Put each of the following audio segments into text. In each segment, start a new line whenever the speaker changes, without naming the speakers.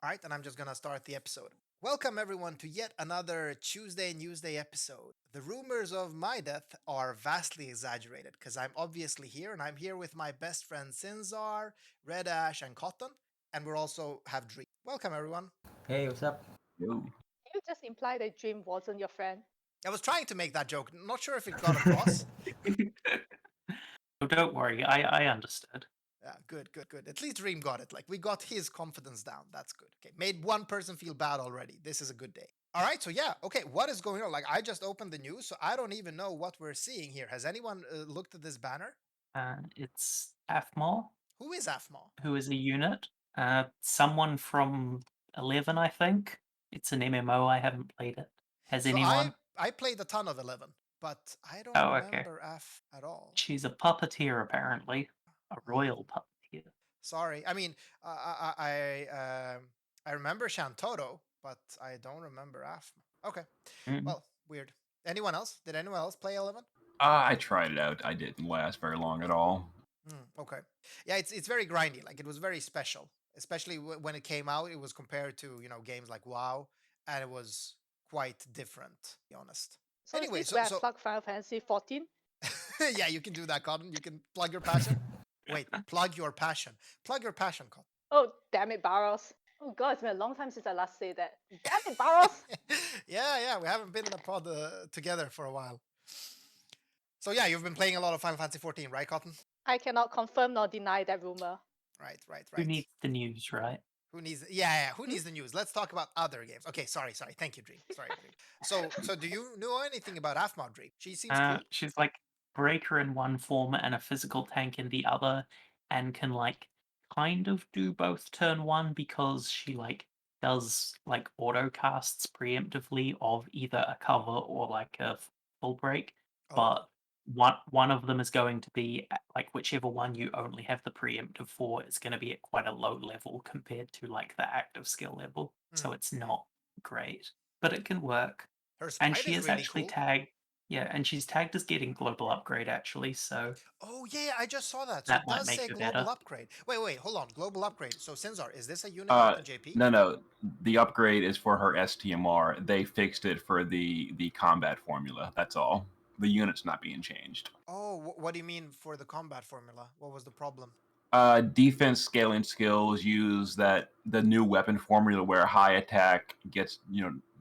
All right, and I'm just gonna start the episode. Welcome everyone to yet another Tuesday Newsday episode. The rumors of my death are vastly exaggerated because I'm obviously here, and I'm here with my best friends Sinzar, Red Ash, and Cotton, and we also have Dream. Welcome everyone.
Hey, what's up?
Yo.
You just implied that Dream wasn't your friend.
I was trying to make that joke, not sure if it got across.
Oh, don't worry, I understood.
Yeah, good. At least Dream got it. Like we got his confidence down. That's good. Okay, made one person feel bad already. This is a good day. All right, so yeah, okay, what is going on? Like I just opened the news, so I don't even know what we're seeing here. Has anyone looked at this banner?
It's Aphmau,
Who is Aphmau?
who is a unit. Someone from 11, I think. It's an MMO. I haven't played it. Has
So
anyone?
I played a ton of 11, but I don't
Oh, okay.
remember Aph at all.
She's a puppeteer, apparently. A royal puppeteer.
Sorry, I mean I remember Shantoro, but I don't remember Aphmau. Okay, well, weird. Anyone else? Did anyone else play 11?
I tried it out. I didn't last very long at all.
Okay. Yeah, it's very grindy. Like it was very special, especially when it came out. It was compared to games like WoW, and it was quite different. To be honest.
So
Anyway,
is this where I
so
plug Final Fantasy 14?
yeah, you can do that, Cotton. You can plug your passion. Wait, plug your passion. Plug your passion, Cotton.
Oh, damn it, Bharos. Oh god, it's been a long time since I last said that. Damn it, Bharos!
yeah, we haven't been in a pod together for a while. So yeah, you've been playing a lot of Final Fantasy 14, right, Cotton?
I cannot confirm nor deny that rumor.
Right.
Who needs the news, right?
Who needs? Yeah. Who needs the news? Let's talk about other games. Okay, sorry. Thank you, Dream. Sorry, Dream. So do you know anything about Aphmau, Dream? She seems cool.
She's like breaker in one form and a physical tank in the other, and can like kind of do both turn one because she like does like auto casts preemptively of either a cover or like a full break.
Oh.
But one of them is going to be like whichever one you only have the preemptive for is going to be at quite a low level compared to like the active skill level. So it's not great, but it can work.
Her
And
sprite
she
is
is
really
actually
cool.
tagged. Yeah, and she's tagged as getting global upgrade actually, so
Oh yeah, I just saw that. So
that
it
might
does
make
say
her
global
better.
upgrade. Wait, hold on. Global upgrade. So Sinzar, is this a unit not in JP?
No. The upgrade is for her STMR. They fixed it for the combat formula. That's all. The unit's not being changed.
Oh, what do you mean for the combat formula? What was the problem?
Defense scaling skills use the new weapon formula where high attack gets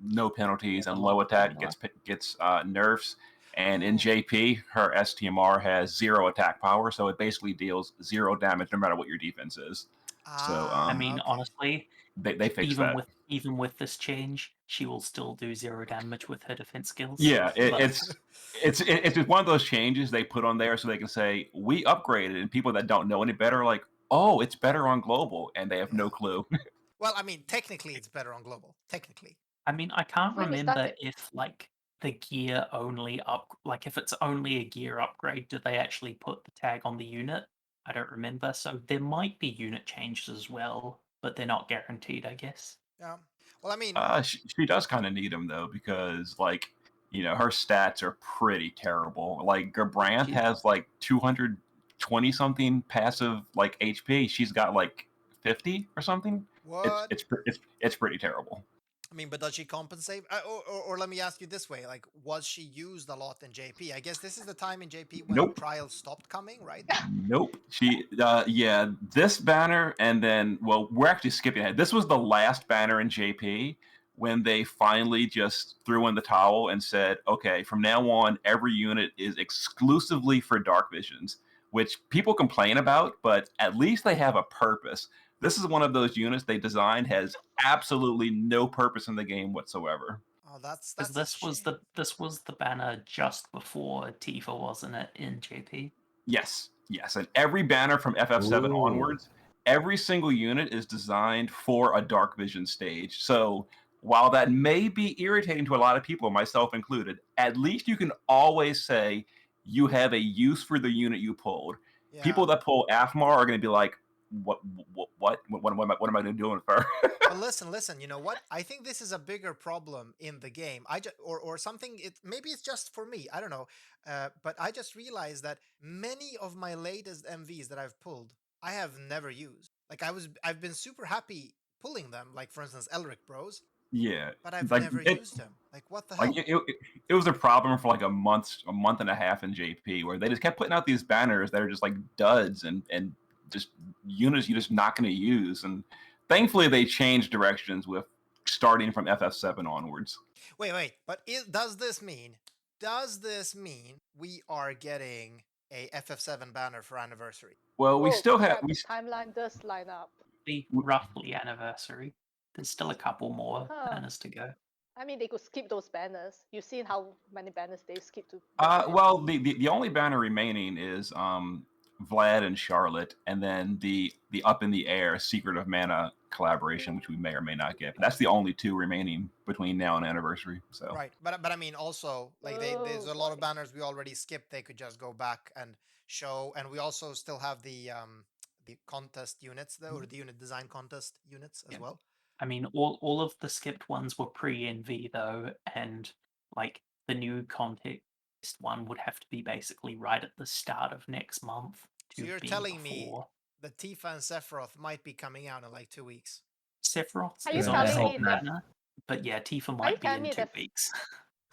no penalties and low attack gets nerfs. And in JP, her STMR has 0 attack power, so it basically deals 0 damage no matter what your defense is. So
I mean,
okay.
honestly,
they fixed that.
Even with this change, she will still do 0 damage with her defense skills.
Yeah, it's one of those changes they put on there so they can say we upgraded, and people that don't know any better are like, oh, it's better on global, and they have no clue.
Well, I mean, technically it's better on global. Technically.
I mean, I can't
When we
remember
started-
if like the gear only like if it's only a gear upgrade, do they actually put the tag on the unit? I don't remember. So there might be unit changes as well, but they're not guaranteed, I guess.
Yeah. Well, I mean,
She does kind of need them though, because like her stats are pretty terrible. Like Gerbrandt has like 220 something passive like HP. She's got like 50 or something.
what?
It's pretty terrible.
I mean, but does she compensate? Or let me ask you this way: like, was she used a lot in JP? I guess this is the time in JP when
Nope.
trials stopped coming, right?
Nope. She yeah, this banner, and then we're actually skipping ahead. This was the last banner in JP when they finally just threw in the towel and said, okay, from now on, every unit is exclusively for dark visions, which people complain about, but at least they have a purpose. This is one of those units they designed has absolutely no purpose in the game whatsoever.
Oh, that's
This was the banner just before Tifa, wasn't it, in JP?
Yes, and every banner from FF7
Ooh.
onwards, every single unit is designed for a dark vision stage. So while that may be irritating to a lot of people, myself included, at least you can always say you have a use for the unit you pulled.
Yeah.
People that pull Aphmau are going to be like, what am I doing for?
But listen. You know what? I think this is a bigger problem in the game. Or something. Maybe it's just for me. I don't know. But I just realized that many of my latest MVs that I've pulled, I have never used. Like I've been super happy pulling them, like for instance, Elric Bros,
Yeah,
but I've
like
never
it,
used them. Like, what the
like
hell?
it was a problem for like a month and a half in JP, where they just kept putting out these banners that are just like duds and just units you're just not going to use. And thankfully, they changed directions with starting from FF7 onwards.
Wait, but does this mean we are getting a FF7 banner for anniversary?
Well, we
Oh
still have
crap! The timeline does line up.
The roughly anniversary. There's still a couple more
Huh.
banners to go.
I mean, they could skip those banners. You've seen how many banners they skip to.
well, the only banner remaining is Vlad and Charlotte, and then the Up in the Air Secret of Mana collaboration, which we may or may not get. But that's the only two remaining between now and anniversary. So
Right, but I mean also like there's a lot of banners we already skipped. They could just go back and show, and we also still have the contest units though, or the unit design contest units as well.
I mean, all of the skipped ones were pre-NV though, and like the new context one would have to be basically right at the start of next month.
So you're telling me the Tifa and Sephiroth might be coming out in like 2 weeks?
Sephiroth
Are you
is on
telling me
Hot
that?
Banner, but yeah, Tifa
Are you
might be
telling me
in 2
that?
weeks.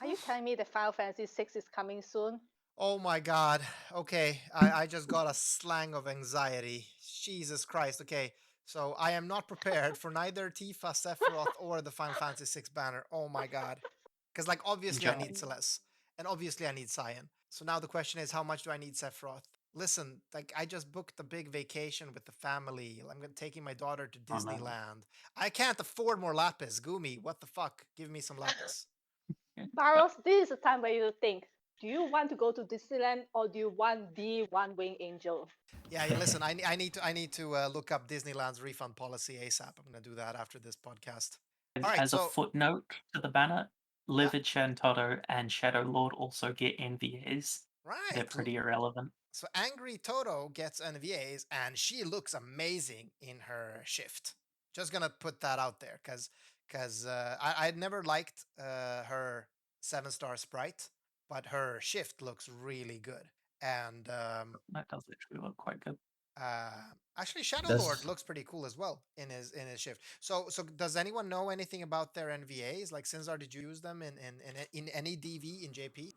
Are you telling me that Final Fantasy 6 is coming soon?
Oh my god. Okay, I just got a slang of anxiety. Jesus Christ. Okay, so I am not prepared for neither Tifa, Sephiroth, or the Final Fantasy 6 banner. Oh my god. Because like obviously I need
Enjoy.
Celeste, and obviously I need Cyan. So now the question is, how much do I need Sephiroth? Listen, like I just booked a big vacation with the family. I'm taking my daughter to
Oh, no.
Disneyland. I can't afford more lapis. Gumi, what the fuck? Give me some lapis.
Bharos, this is the time where you think, do you want to go to Disneyland or do you want the one-wing angel?
Yeah, listen, I need to look up Disneyland's refund policy ASAP. I'm gonna do that after this podcast. All right,
As a footnote to the banner, Livid Shantotto and Shadow Lord also get NVAs.
right.
They're pretty irrelevant.
So Angry Toto gets NVAs, and she looks amazing in her shift. Just gonna put that out there, because I'd never liked her 7-star sprite, but her shift looks really good. And
That does actually look quite good.
actually, Shadow Lord looks pretty cool as well in his shift. So does anyone know anything about their NVAs? Like, Sinzar, did you use them in any DV in JP?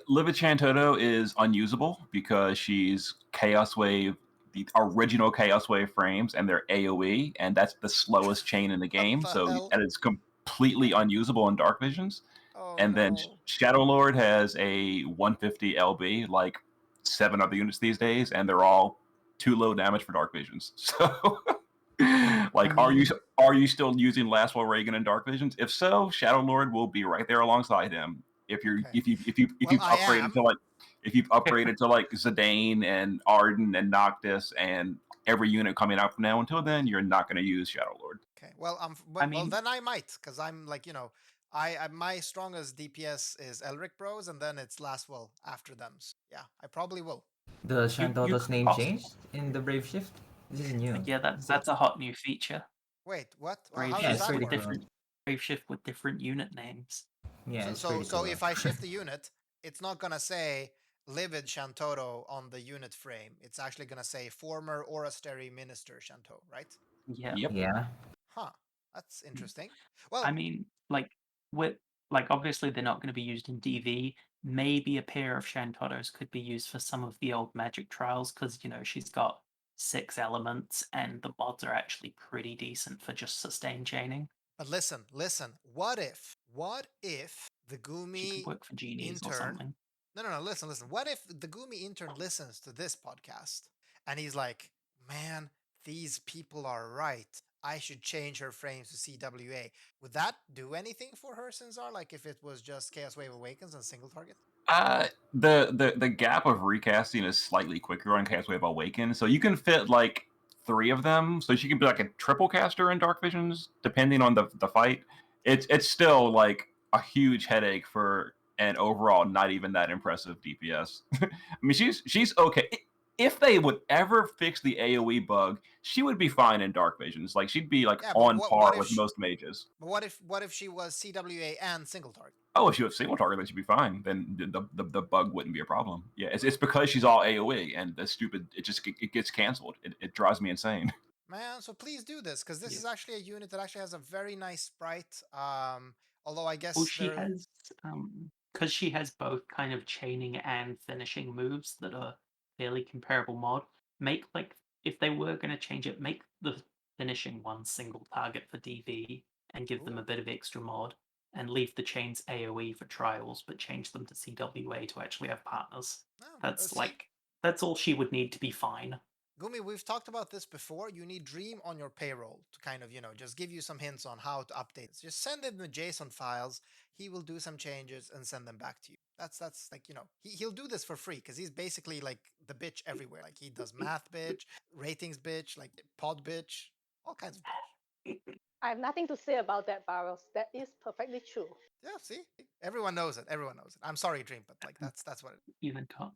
Livid Chantoto is unusable because she's Chaos Wave, the original Chaos Wave frames, and they're AoE, and that's the slowest chain in the game. So that is completely unusable in Dark Visions.
Oh,
and then Shadow Lord has a 150 LB, like 7 other units these days, and they're all too low damage for Dark Visions. So, like, are you still using Lastwell Reagan in Dark Visions? If so, Shadow Lord will be right there alongside him. If you've upgraded to like Zidane and Arden and Noctis and every unit coming out from now until then, you're not going to use Shadow Lord.
Okay, well, well then I might, because I'm like, I my strongest DPS is Elric Bros, and then it's Lastwell after them. So yeah, I probably will.
The Shantoto's name changed in the Brave Shift? This is new.
Yeah, that's a hot new feature.
Wait, what?
Brave
How does that work?
different Brave Shift with different unit names.
Yeah,
so if I shift the unit, it's not gonna say Livid Shantoto on the unit frame. It's actually gonna say former Orastery Minister Shanto, right?
Yeah.
Yep.
Yeah.
Huh. That's interesting. Well,
I mean, obviously they're not going to be used in DV. Maybe a pair of Shantotos could be used for some of the old Magic trials because she's got 6 elements and the mods are actually pretty decent for just sustain chaining.
But listen. What if the Gumi
She could work for genies
intern?
Or something.
No. Listen. What if the Gumi intern listens to this podcast and he's like, man, these people are right. I should change her frames to CWA. Would that do anything for her, Sinzar? Like if it was just Chaos Wave Awakens and single target?
The gap of recasting is slightly quicker on Chaos Wave Awakens, so you can fit like 3 of them. So she can be like a triple caster in Dark Visions, depending on the fight. It's still like a huge headache for an overall not even that impressive DPS. I mean, she's okay. If they would ever fix the AoE bug, she would be fine in Dark Visions. Like she'd be like on par with most mages.
But what if she was CWA and single target?
Oh, if she was single target, then she'd be fine. Then the bug wouldn't be a problem. Yeah, it's because she's all AoE and the stupid it gets canceled. It drives me insane.
Man, so please do this, because this
Yeah.
is actually a unit that actually has a very nice sprite. Although I guess
Well, she
there.
has because she has both kind of chaining and finishing moves that are fairly comparable mod. Make like if they were going to change it, make the finishing one single target for DV and give them a
Ooh.
bit of extra mod, and leave the chains AOE for trials, but change them to CWA to actually have partners.
Oh,
That's
see,
that's all she would need to be fine.
Gumi, we've talked about this before. You need Dream on your payroll to kind of, just give you some hints on how to update it. Just send him the JSON files. He will do some changes and send them back to you. That's like, he'll do this for free because he's basically like the bitch everywhere. Like he does math bitch, ratings bitch, like pod bitch, all kinds of bitch.
I have nothing to say about that, Bharos. That is perfectly true.
Yeah, see? Everyone knows it. Everyone knows it. I'm sorry, Dream, but like that's what it is.
Even can't.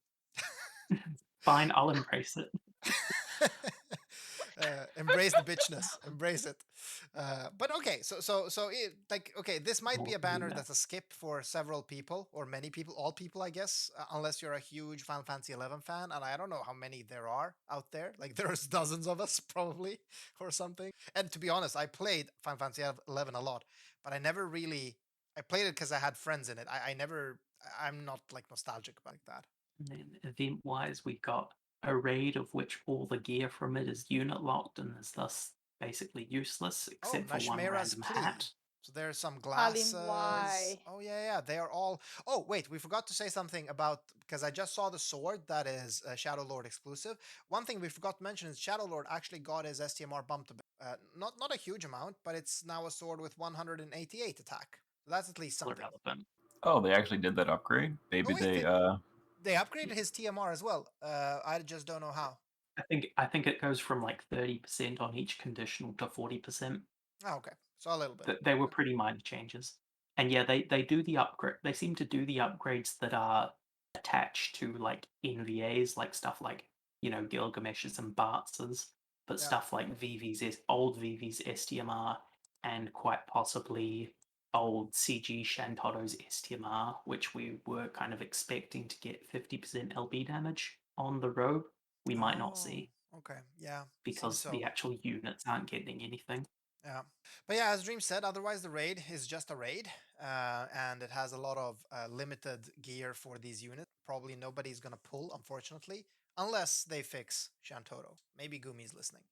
Fine, I'll embrace it.
Embrace the bitchness. Embrace it. But okay, okay, this might be a banner that's a skip for several people or many people, all people, I guess, unless you're a huge Final Fantasy 11 fan, and I don't know how many there are out there. Like there's dozens of us probably or something. And to be honest, I played Final Fantasy 11 a lot, but I never really. I played it because I had friends in it. I never. I'm not like nostalgic about that.
And then event-wise, we got a raid of which all the gear from it is unit locked and is thus basically useless except for one
Nashmera's
random
plea.
hat.
So there's some
Alim,
glasses.
why?
Oh yeah, they are all. Oh wait, we forgot to say something about because I just saw the sword that is Shadow Lord exclusive. One thing we forgot to mention is Shadow Lord actually got his STMR bumped a bit. Not a huge amount, but it's now a sword with 188 attack. So that's at least something.
Irrelevant.
Oh, they actually did that upgrade. Maybe
wait,
they.
They upgraded his TMR as well. I just don't know how.
I think it goes from like 30% on each conditional to 40%.
Oh, okay, so a little bit.
They were pretty minor changes. And yeah, they do the upgrade. They seem to do the upgrades that are attached to like NVAs, like stuff like Gilgamesh's and Bartz's, but
Yeah.
stuff like old VV's STMR and quite possibly old CG Shantoto's STMR, which we were kind of expecting to get 50% LB damage on the robe, we might not see
Okay, yeah.
because
so.
the actual units aren't getting anything.
Yeah. But yeah, as Dream said, otherwise the raid is just a raid, and it has a lot of limited gear for these units. Probably nobody's gonna pull, unfortunately, unless they fix Shantoto. Maybe Gumi's listening.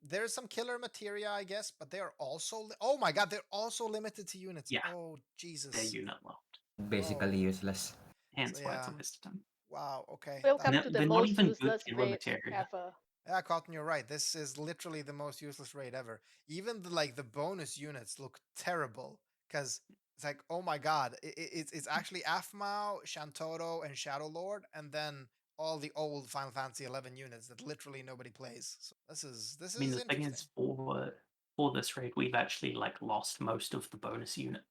There's some killer materia, I guess, but they are also. Oh my god, they're also limited to units.
Yeah.
Oh
They're
Jesus.
unit locked.
Basically useless.
Hence
So,
why it's a
yeah.
waste of time.
Wow. Okay.
Welcome
And
to the
they're not
most
even good
useless
killer
raid
materia.
ever.
Yeah, Cotton, you're right. This is literally the most useless raid ever. Even the bonus units look terrible because it's like, oh my god, it's actually Aphmau, Shantoto, and Shadow Lord, and then all the old Final Fantasy 11 units that literally nobody plays. So this is
I mean, the thing
interesting.
is, for this raid, we've actually lost most of the bonus unit,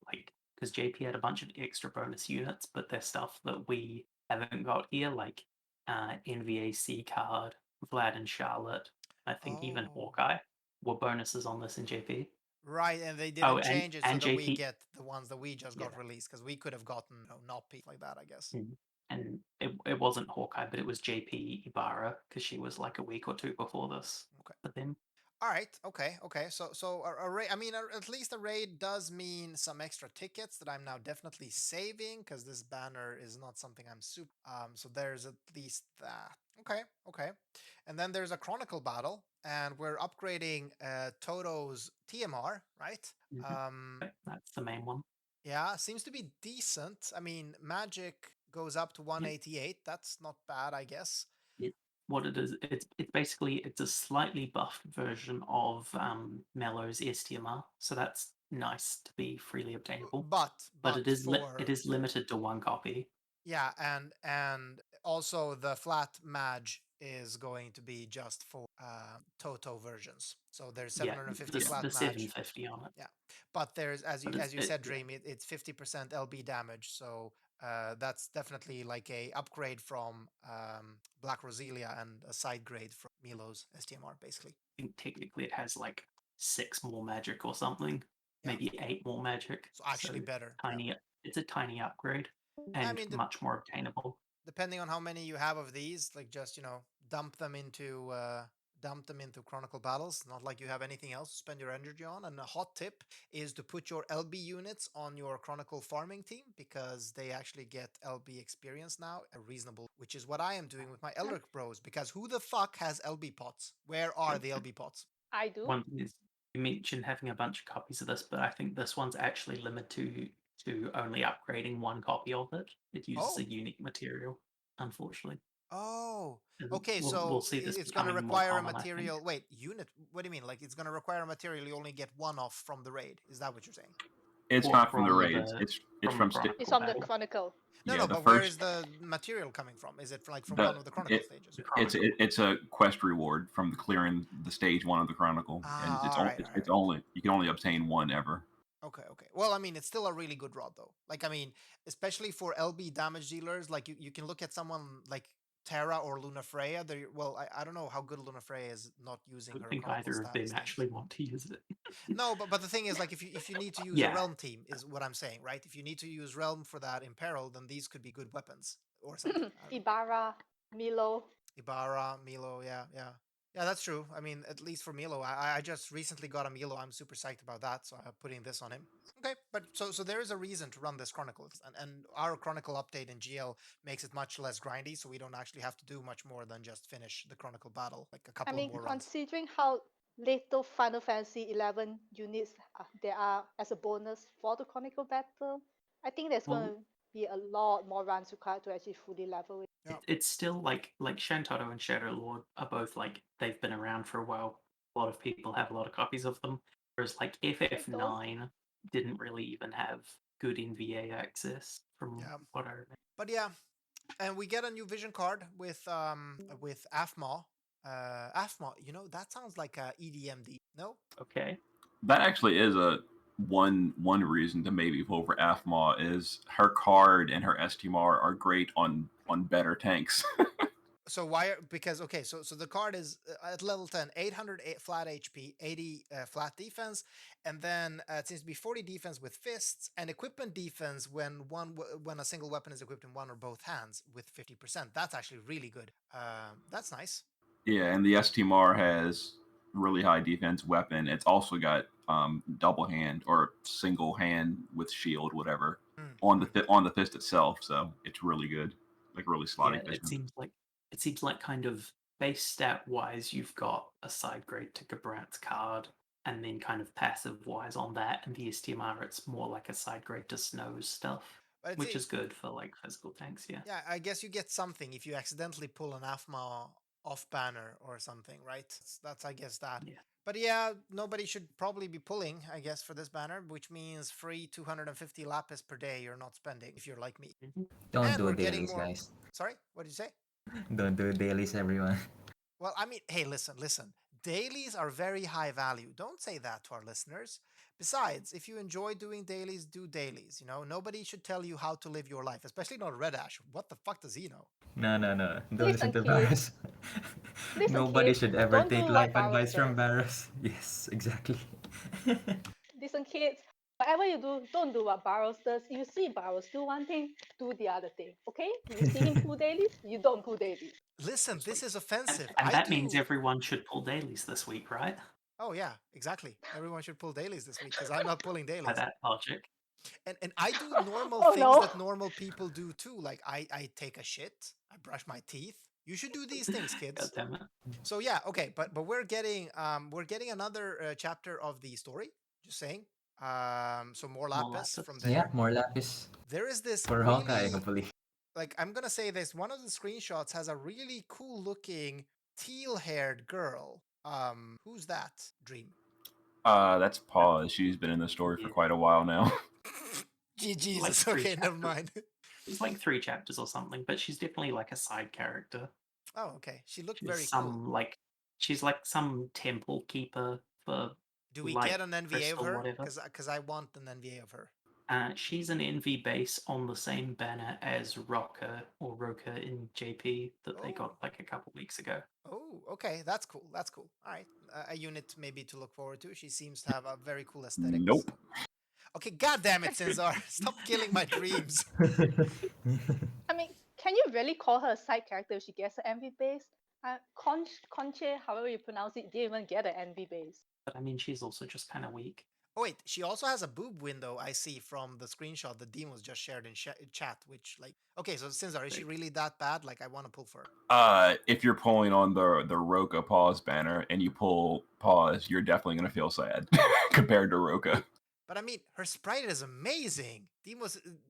because JP had a bunch of extra bonus units, but they're stuff that we haven't got here, like NVAC card, Vlad and Charlotte. I think even
Oh.
Hawkeye were bonuses on this in JP.
Right, and they
Oh,
didn't change it so
and
that we
JP
get the ones that we just got
Yeah.
released because we could have gotten Noppy like that, I guess.
And it wasn't Hawkeye, but it was JP Ibarra because she was like a week or two before this.
Okay.
But then
All right. Okay. So a raid. I mean, at least a raid does mean some extra tickets that I'm now definitely saving because this banner is not something I'm super. So there's at least that. Okay. And then there's a chronicle battle, and we're upgrading Toto's TMR, right?
that's the main one.
Yeah, seems to be decent. I mean, magic goes up to 188. That's not bad, I guess.
What it is, it's basically a slightly buffed version of Mellow's STMR, so that's nice to be freely obtainable.
But
it is limited to one copy.
Yeah, and also the flat Mage is going to be just for Toto versions. So there's 750 flat
the
Mage.
750 on it.
Yeah, but there's as you said, Dream,
yeah.
it's 50% LB damage. So that's definitely like a upgrade from Black Roselia and a side grade from Milo's STMR, basically.
I think technically it has like 6 more magic or something, maybe 8 more magic.
So actually better.
Tiny. It's a tiny upgrade and much more obtainable.
Depending on how many you have of these, like just dump them into dump them into Chronicle battles. Not like you have anything else to spend your energy on. And a hot tip is to put your LB units on your Chronicle farming team because they actually get LB experience now, a reasonable, which is what I am doing with my Eldritch Bros. Because who the fuck has LB pots? Where are the LB pots?
I do.
One thing is, you mentioned having a bunch of copies of this, but I think this one's actually limited to only upgrading one copy of it. It uses a unique material, unfortunately.
Oh,
And
okay.
we'll
So
see this
it's going to
becoming more
require a
common, I think.
material. Wait, unit? What do you mean? Like it's going to require a material you only get one off from the raid? Is that what you're saying?
It's
Or
not from the
from
raids.
the-
It's
from
from
the Chronicle
It's from the
battle.
Chronicle.
No,
yeah,
no.
the
But where
first
is the material coming from? Is it like from
the
one of the Chronicle
it,
stages?
The
it's
Chronicle.
it's a quest reward from the clearing the stage 1 of the Chronicle, and
Ah, all right, all
it's
right.
only you can only obtain one ever.
Okay, okay. Well, I mean, it's still a really good rod, though. Like, I mean, especially for LB damage dealers, like you can look at someone like Terra or Luna Freya. Well, I don't know how good Luna Freya is not
I
using
don't
her
think
Chronicle
either of
status
them
things.
actually want to use it.
No, but the thing is, like, if you need to use a
Yeah.
realm team, is what I'm saying, right? If you need to use realm for that in peril, then these could be good weapons or something. I don't know.
Ibarra, Milo.
Ibarra, Milo, yeah, yeah. Yeah, that's true. I mean, at least for Milo, I just recently got a Milo. I'm super psyched about that, so I'm putting this on him. Okay, but so there is a reason to run this Chronicle, and our Chronicle update in GL makes it much less grindy, so we don't actually have to do much more than just finish the Chronicle battle, like a
I
couple
mean,
of more runs.
considering how little Final Fantasy 11 units there are as a bonus for the Chronicle battle, I think there's
Well-
going to be a lot more runs required to actually fully level it.
Yeah.
It's still like Shantotto and Shadow Lord are both like they've been around for a while. A lot of people have a lot of copies of them. Whereas like FF9 didn't really even have good NVA access from
Yeah.
what I remember.
But yeah, and we get a new vision card with Aphmau. Aphmau, you know, that sounds like a EDMD. No?
Okay.
That actually is a one reason to maybe vote for Aphmau is her card and her STMR are great on better tanks.
So why? Because okay, so the card is at level 10, 800 flat HP, 80 flat defense, and then it seems to be 40 defense with fists and equipment defense when a single weapon is equipped in one or both hands with 50%. That's actually really good. That's nice.
Yeah, and the STMR has really high defense weapon. It's also got double hand or single hand with shield, whatever, on the fist itself. So it's really good, like really slotty
Yeah,
fistman.
it seems like kind of base stat wise, you've got a side grade to Gabrant's card, and then kind of passive wise on that, and the STMR, it's more like a side grade to Snow's stuff,
But
which is good for like physical tanks. Yeah.
yeah, I guess you get something if you accidentally pull an Aphmau off banner or something, right? That's I guess that.
Yeah.
But yeah, nobody should probably be pulling, I guess, for this banner, which means free 250 lapis per day you're not spending if you're like me.
Don't
And
do
we're getting
dailies,
more.
guys.
Sorry, what did you say?
Don't do dailies, everyone.
Well, I mean, hey, listen. Dailies are very high value. Don't say that to our listeners. Besides, if you enjoy doing dailies, do dailies. You know, nobody should tell you how to live your life, especially not Red Ash. What the fuck does he know?
No. Don't
Listen,
listen to
kids.
Bharos.
Listen,
Nobody
kids,
should ever
don't
take
do
life
what Bharos
advice from
says.
Bharos. Yes, exactly.
Listen, kids, whatever you do, don't do what Barrows does. You see Barrows do one thing, do the other thing. Okay? You see him pull dailies, you don't pull dailies.
Listen, this is offensive.
And
I
that
do.
means everyone should pull dailies this week, right?
Oh yeah, exactly. Everyone should pull dailies this week because I'm not pulling
By
dailies.
that logic.
And I do normal
Oh,
things
no.
that normal people do too. Like I take a shit, I brush my teeth. You should do these things,
God
kids.
damn it.
So yeah, okay, but we're getting another chapter of the story. Just saying. So more lapis
lapis.
from
Yeah,
there.
more lapis
There is this
for
really
Honkai, hopefully.
like I'm gonna say this. One of the screenshots has a really cool looking teal-haired girl. Who's that? Dream.
That's Paul. She's been in the story for quite a while now.
Jesus.
Like 3
Okay, never
chapters.
mind.
It's like 3 chapters or something, but she's definitely like a side character.
Oh, okay. She looked
She's
very
some
cool.
like she's like some temple keeper for
Do we
like
get an NVA of
crystal,
her?
whatever.
Because I want an NVA of her.
She's an NV base on the same banner as Rocker or Roker in JP that they got like a couple weeks ago.
Oh, okay. That's cool. That's cool. All right. A unit maybe to look forward to. She seems to have a very cool aesthetic.
Nope.
So. Okay, god damn it, Cinzar. Stop killing my dreams.
I mean, can you really call her a side character if she gets an MV base? Conche, however you pronounce it, didn't even get an NV base.
But I mean, she's also just kind of weak.
Oh wait, she also has a boob window. I see from the screenshot that Dean was just shared in chat. Which like, okay, so Sinzar, is she really that bad? Like, I want to pull for her.
If you're pulling on the Roka pause banner and you pull pause, you're definitely gonna feel sad compared to Roka.
But I mean, her sprite is amazing. Dean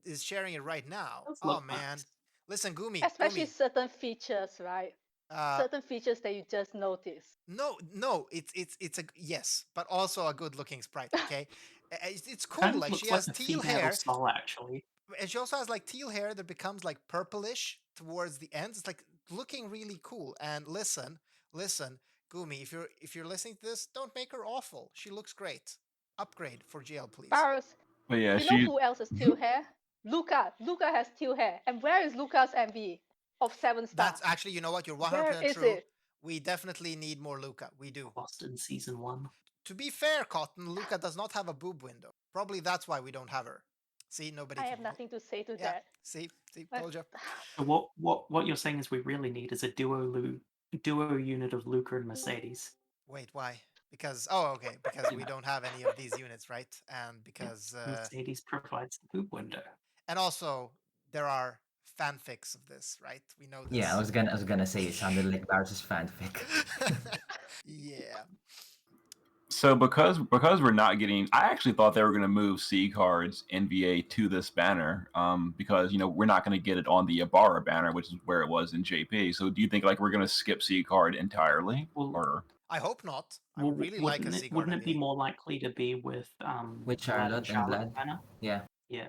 is sharing it right now.
Does
Oh
look
man,
nice.
listen, Gumi,
Especially
Gumi.
certain features, right? Certain features that you just notice.
No, it's a yes, but also a good looking sprite. Okay, it's cool.
Kind of
Like she
looks
has
like a
teal
female
hair,
soul, actually.
and she also has like teal hair that becomes like purplish towards the ends. It's like looking really cool. And listen, Gumi, if you're listening to this, don't make her awful. She looks great. Upgrade for GL, please.
Bharos,
But yeah,
you know who else has teal hair? Luca. Luca has teal hair. And where is Luca's MV of 7 stars?
That's actually, you know what? You're 100%
Where is
true.
it?
We definitely need more Luca. We do.
Lost in season 1.
To be fair, Cotton, Luca does not have a boob window. Probably that's why we don't have her. See, nobody.
I
can
have nothing to say to
Yeah.
that.
See,
But-
told you.
So what you're saying is we really need is a duo unit of Luca and Mercedes.
Wait, why? Because okay, because we don't have any of these units, right? And because
Mercedes provides the boob window.
and also there are fanfics of this, right? We know this.
Yeah, I was gonna say it sounded like Bharos' fanfic.
Yeah.
So because we're not getting, I actually thought they were going to move C cards NVA to this banner, because we're not going to get it on the Ibarra banner, which is where it was in JP. So do you think like we're going to skip C card entirely,
Well,
or?
I hope not. I would really like a C card.
Wouldn't it be more likely to be with
With
Vlad and
Charlotte and Vlad?
banner?
Yeah.
Yeah.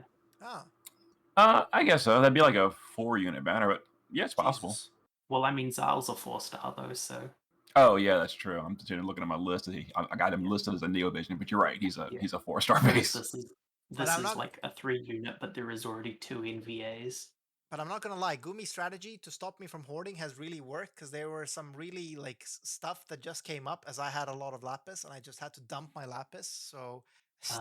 Ah,
I guess so. That'd be like a 4-unit banner, but yeah, it's possible.
Jesus.
Well, I mean, Zal's a 4-star though, so.
Oh yeah, that's true. I'm just looking at my list. I got him listed as a Neo Vision, but you're right. He's a 4-star base.
This
But I'm
is
not-
like a 3-unit, but there is already 2 NVAs.
But I'm not gonna lie, Gumi's strategy to stop me from hoarding has really worked because there were some really like stuff that just came up as I had a lot of lapis and I just had to dump my lapis. So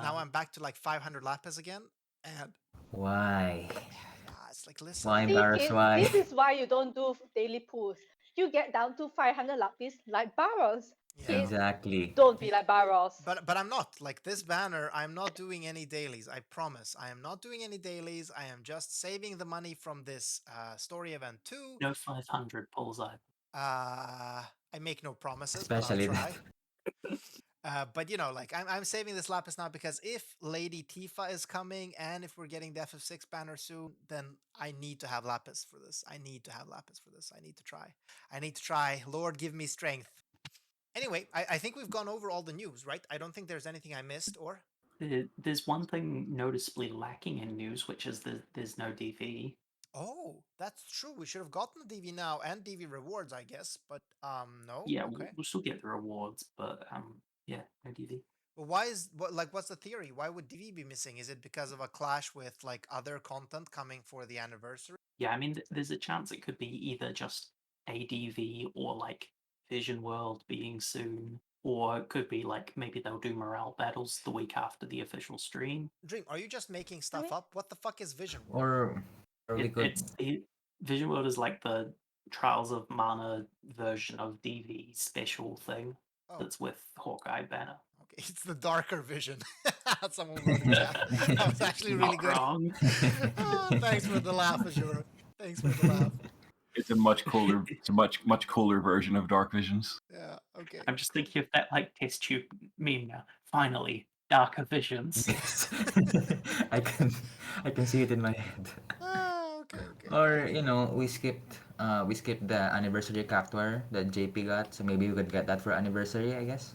now I'm back to like 500 lapis again, and
Why?
it's like listen.
Why,
See,
Bharos?
kids,
Why?
this is why you don't do daily pulls. You get down to 500 lapis like Bharos.
Yeah.
Kids,
Exactly.
don't be like Bharos.
But I'm not like this banner. I'm not doing any dailies. I promise. I am not doing any dailies. I am just saving the money from this story event too.
No 500 pulls either.
I make no promises.
Especially
but I'll
that.
try. But like I'm saving this lapis now because if Lady Tifa is coming and if we're getting the FF6 banner soon, then I need to have lapis for this. I need to have lapis for this. I need to try. Lord, give me strength. Anyway, I think we've gone over all the news, right? I don't think there's anything I missed, or?
There's one thing noticeably lacking in news, which is there's no DV.
Oh, that's true. We should have gotten the DV now and DV rewards, I guess. But no.
Yeah,
Okay.
we'll still get the rewards, but yeah, no DV.
But what's the theory? Why would DV be missing? Is it because of a clash with like other content coming for the anniversary?
Yeah, I mean, there's a chance it could be either just ADV or like Vision World being soon, or it could be like maybe they'll do morale battles the week after the official stream.
Dream, are you just making stuff up? What the fuck is Vision World?
Or we could.
Vision World is like the Trials of Mana version of DV special thing that's with Hawkeye banner.
Okay, it's the darker Vision. Someone wrote in chat. That was actually really good.
Wrong.
Thanks for the laugh, Azure. Thanks for the laugh.
It's a much cooler. It's a much cooler version of Dark Visions.
Yeah. Okay.
I'm just thinking of that like test tube meme now. Finally, darker visions.
Yes. I can see it in my head.
Okay.
Or we skipped the anniversary cactuar that JP got, so maybe we could get that for anniversary, I guess.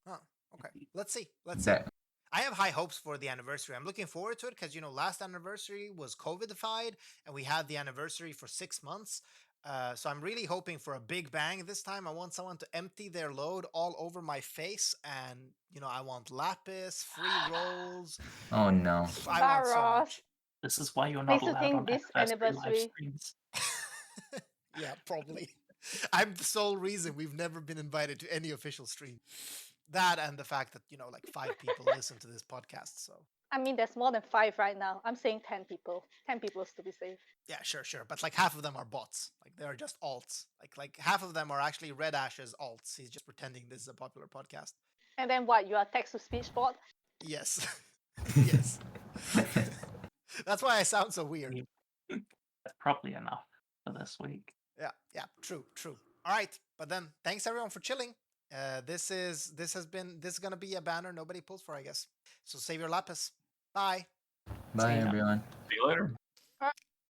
Okay. Let's see.
That-
I have high hopes for the anniversary. I'm looking forward to it because last anniversary was COVID-ified and we had the anniversary for 6 months. So I'm really hoping for a big bang this time. I want someone to empty their load all over my face, and I want lapis, free rolls.
Oh no.
I want so
Bharos.
much.
This is why you're not
Makes you
allowed
think
on
this
anniversary live
anniversary-
streams.
Yeah, probably. I'm the sole reason we've never been invited to any official stream. That and the fact that like 5 people listen to this podcast. So
I mean, there's more than 5 right now. I'm saying 10 people. 10 people is to be safe.
Yeah, sure. But like half of them are bots. Like they're just alts. Like half of them are actually Red Ash's alts. He's just pretending this is a popular podcast.
And then what? You are text to speech bot?
Yes. Yes. That's why I sound so weird.
That's probably enough for this week.
Yeah, true. All right, but then thanks everyone for chilling. This is gonna be a banner nobody pulls for, I guess. So save your lapis. Bye.
Bye,
See ya.
everyone.
See you later.